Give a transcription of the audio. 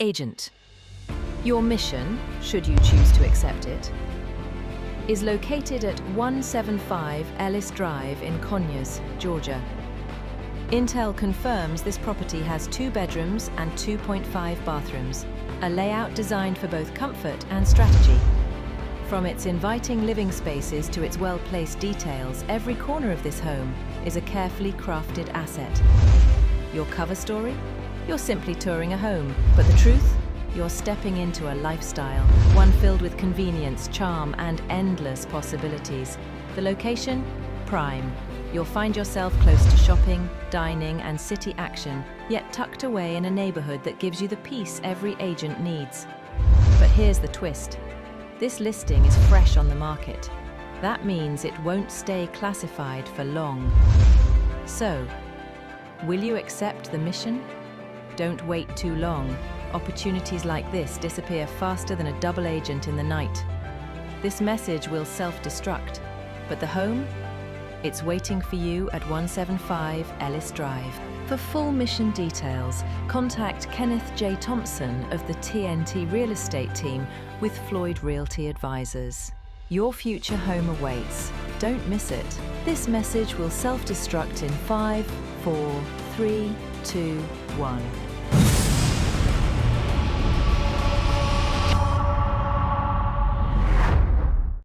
Agent. Your mission, should you choose to accept it, is located at 175 Ellis Drive in Conyers, Georgia. Intel confirms this property has 2 bedrooms and 2.5 bathrooms, a layout designed for both comfort and strategy. From its inviting living spaces to its well-placed details, every corner of this home is a carefully crafted asset. Your cover story? You're simply touring a home, but the truth? You're stepping into a lifestyle, one filled with convenience, charm, and endless possibilities. The location? Prime. You'll find yourself close to shopping, dining, and city action, yet tucked away in a neighborhood that gives you the peace every agent needs. But here's the twist. This listing is fresh on the market. That means it won't stay classified for long. So, will you accept the mission? Don't wait too long. Opportunities like this disappear faster than a double agent in the night. This message will self-destruct, but the home? It's waiting for you at 175 Ellis Drive. For full mission details, contact Kenneth J. Thompson of the TNT Real Estate team with Floyd Realty Advisors. Your future home awaits. Don't miss it. This message will self-destruct in 5, 4, 3, 2, 1.